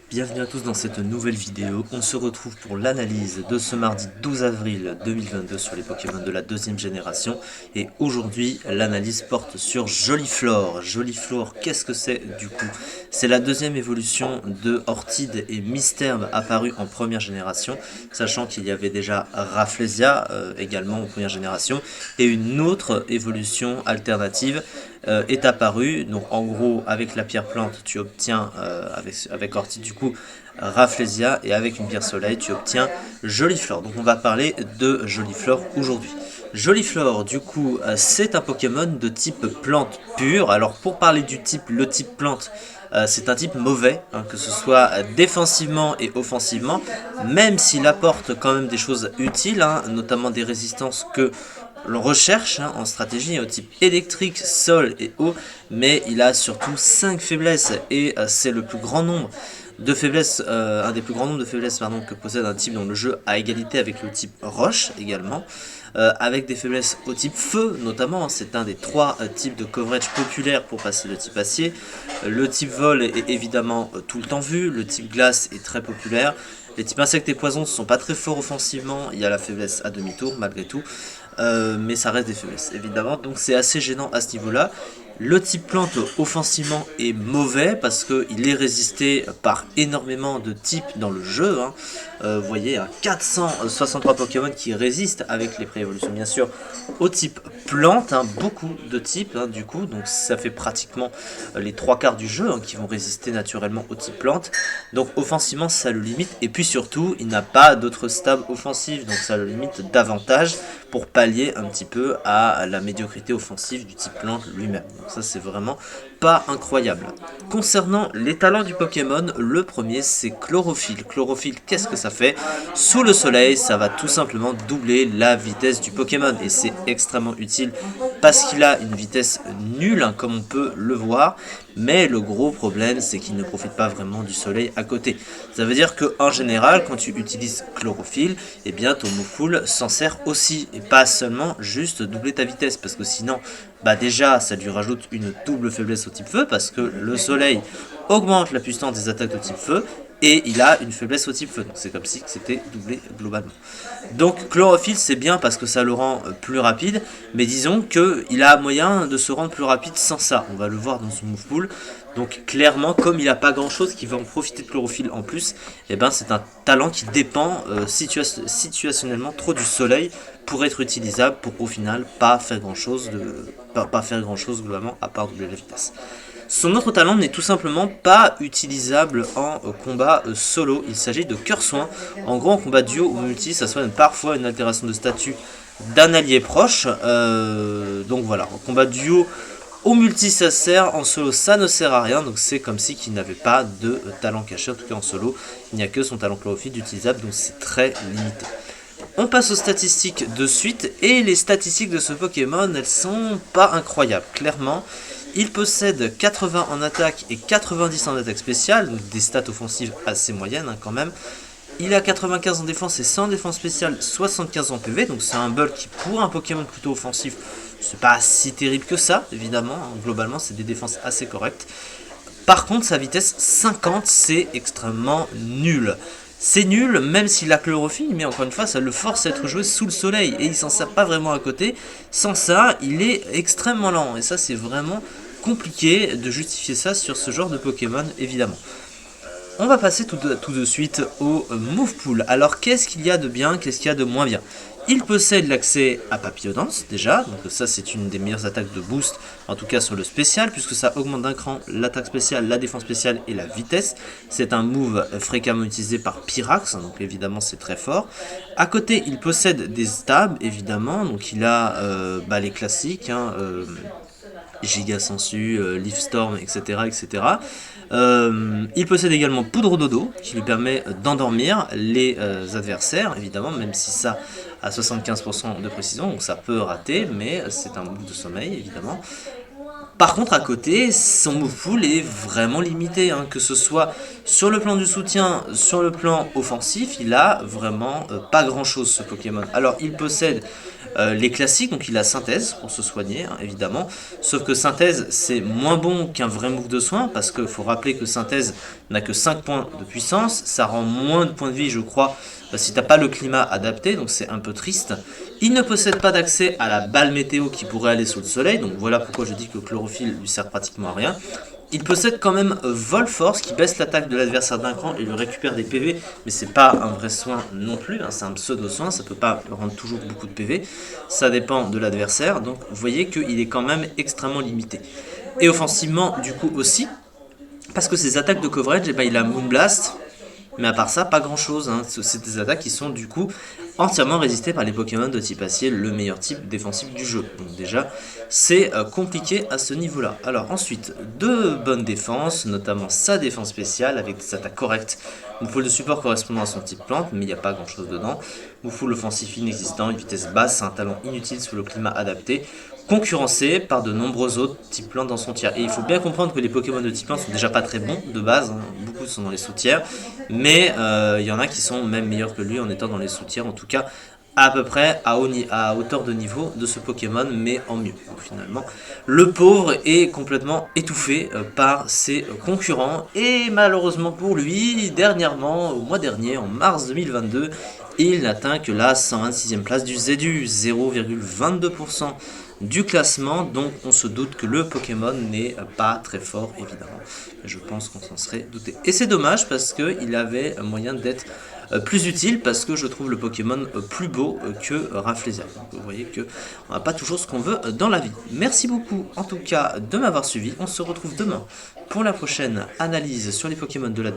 Bienvenue à tous dans cette nouvelle vidéo. On se retrouve pour l'analyse de ce mardi 12 avril 2022 sur les Pokémon de la deuxième génération. Et aujourd'hui, l'analyse porte sur Joliflor. Joliflor, qu'est-ce que c'est du coup? C'est la deuxième évolution de Orchid et Misterve apparue en première génération, sachant qu'il y avait déjà Rafflesia également en première génération, et une autre évolution alternative est apparue. Donc en gros, avec la pierre plante, tu obtiens, avec Orchid du coup, Rafflesia, et avec une pierre soleil, tu obtiens Joliflor. Donc on va parler de Joliflor aujourd'hui. Joliflor, du coup, c'est un Pokémon de type plante pure. Alors pour parler du type, le type plante, c'est un type mauvais, hein, que ce soit défensivement et offensivement, même s'il apporte quand même des choses utiles, hein, notamment des résistances que l'on recherche, hein, en stratégie au type électrique, sol et eau, mais il a surtout 5 faiblesses, et c'est le plus grand nombre de faiblesses, un des plus grands nombres de faiblesses que possède un type dans le jeu, à égalité avec le type roche également, avec des faiblesses au type feu notamment, hein. C'est un des trois types de coverage populaires pour passer le type acier. Le type vol est évidemment tout le temps vu, le type glace est très populaire. Les types insectes et poisons ne sont pas très forts offensivement, il y a la faiblesse à demi-tour malgré tout, mais ça reste des faiblesses évidemment, donc c'est assez gênant à ce niveau-là. Le type plante offensivement est mauvais parce qu'il est résisté par énormément de types dans le jeu, hein. Vous voyez, hein, 463 Pokémon qui résistent avec les pré-évolutions bien sûr au type plante, hein, beaucoup de types, hein, du coup, donc ça fait pratiquement les trois quarts du jeu, hein, qui vont résister naturellement au type plante. Donc offensivement ça le limite, et puis surtout il n'a pas d'autres stabs offensifs, donc ça le limite davantage pour pallier un petit peu à la médiocrité offensive du type plante lui-même. Donc ça c'est vraiment pas incroyable. Concernant les talents du Pokémon, le premier c'est Chlorophylle. Chlorophylle, qu'est-ce que ça fait? Sous le soleil, ça va tout simplement doubler la vitesse du Pokémon, et c'est extrêmement utile parce qu'il a une vitesse nulle, hein, comme on peut le voir. Mais le gros problème, c'est qu'il ne profite pas vraiment du soleil à côté. Ça veut dire qu'en général, quand tu utilises Chlorophylle, eh bien ton Moufle s'en sert aussi, et pas seulement juste doubler ta vitesse, parce que sinon, bah déjà, ça lui rajoute une double faiblesse au type feu, parce que le soleil augmente la puissance des attaques de type feu, et il a une faiblesse au type feu, donc c'est comme si c'était doublé globalement. Donc Chlorophylle c'est bien parce que ça le rend plus rapide, mais disons qu'il a moyen de se rendre plus rapide sans ça, on va le voir dans son move pool. Donc clairement, comme il n'a pas grand chose qui va en profiter de Chlorophylle en plus, et ben c'est un talent qui dépend situationnellement trop du soleil pour être utilisable, pour au final pas faire grand chose, pas faire grand chose globalement à part doubler la vitesse. Son autre talent n'est tout simplement pas utilisable en combat solo. Il s'agit de Cœur Soin. En gros, en combat duo ou multi, ça soigne parfois une altération de statut d'un allié proche. Donc voilà, en combat duo ou multi ça sert, en solo ça ne sert à rien. Donc c'est comme si il n'avait pas de talent caché, en tout cas en solo. Il n'y a que son talent chlorophylle utilisable, donc c'est très limité. On passe aux statistiques de suite, et les statistiques de ce Pokémon, elles sont pas incroyables, clairement. Il possède 80 en attaque et 90 en attaque spéciale, donc des stats offensives assez moyennes, hein, quand même. Il a 95 en défense et 100 défense spéciale, 75 en PV, donc c'est un bulk pour un Pokémon plutôt offensif. C'est pas si terrible que ça, évidemment, hein, globalement c'est des défenses assez correctes. Par contre, sa vitesse 50, c'est extrêmement nul. C'est nul, même s'il a Chlorophylle, mais encore une fois, ça le force à être joué sous le soleil, et il s'en sert pas vraiment à côté. Sans ça, il est extrêmement lent, et ça c'est vraiment compliqué de justifier ça sur ce genre de Pokémon, évidemment. On va passer tout de suite au Move Pool. Alors qu'est-ce qu'il y a de bien, qu'est-ce qu'il y a de moins bien? Il possède l'accès à Papillodance déjà, donc ça c'est une des meilleures attaques de boost, en tout cas sur le spécial, puisque ça augmente d'un cran l'attaque spéciale, la défense spéciale et la vitesse. C'est un move fréquemment utilisé par Pyrax, donc évidemment c'est très fort. À côté il possède des stabs évidemment, donc il a les classiques, hein, Giga Sensu, Leaf Storm, etc. etc. Il possède également Poudre Dodo, qui lui permet d'endormir les adversaires, évidemment, même si ça a 75% de précision, donc ça peut rater, mais c'est un move de sommeil, évidemment. Par contre, à côté, son move pool est vraiment limité, hein, que ce soit sur le plan du soutien, sur le plan offensif, il a vraiment pas grand chose ce Pokémon. Alors, il possède les classiques, donc il a Synthèse pour se soigner, hein, évidemment. Sauf que Synthèse, c'est moins bon qu'un vrai move de soin, parce qu'il faut rappeler que Synthèse n'a que 5 points de puissance, ça rend moins de points de vie, je crois, si t'as pas le climat adapté, donc c'est un peu triste. Il ne possède pas d'accès à la balle météo qui pourrait aller sous le soleil, donc voilà pourquoi je dis que le chlorophylle lui sert pratiquement à rien. Il possède quand même Vol Force qui baisse l'attaque de l'adversaire d'un cran et lui récupère des PV, mais c'est pas un vrai soin non plus, hein, c'est un pseudo soin, ça peut pas rendre toujours beaucoup de PV, ça dépend de l'adversaire, donc vous voyez qu'il est quand même extrêmement limité. Et offensivement du coup aussi, parce que ses attaques de coverage, il a Moonblast, mais à part ça, pas grand chose, hein. C'est des attaques qui sont du coup entièrement résistées par les Pokémon de type acier, le meilleur type défensif du jeu. Donc déjà, c'est compliqué à ce niveau-là. Alors ensuite, de bonnes défenses, notamment sa défense spéciale avec des attaques correctes. Mouffoul de support correspondant à son type plante, mais il n'y a pas grand-chose dedans. Mouffoul offensif inexistant, une vitesse basse, un talent inutile sous le climat adapté, concurrencé par de nombreux autres types plantes dans son tiers. Et il faut bien comprendre que les Pokémon de type plante sont déjà pas très bons de base, hein. Beaucoup sont dans les sous-tiers, mais il y en a qui sont même meilleurs que lui en étant dans les sous-tiers, en tout cas à peu près à hauteur de niveau de ce Pokémon, mais en mieux. Donc finalement, le pauvre est complètement étouffé par ses concurrents, et malheureusement pour lui, dernièrement, au mois dernier, en mars 2022, il n'atteint que la 126e place du ZU, 0,22% du classement, donc on se doute que le Pokémon n'est pas très fort évidemment, mais je pense qu'on s'en serait douté. Et c'est dommage parce qu'il avait moyen d'être plus utile, parce que je trouve le Pokémon plus beau que Rafflesia. Donc vous voyez qu'on n'a pas toujours ce qu'on veut dans la vie. Merci beaucoup en tout cas de m'avoir suivi, on se retrouve demain pour la prochaine analyse sur les Pokémon de la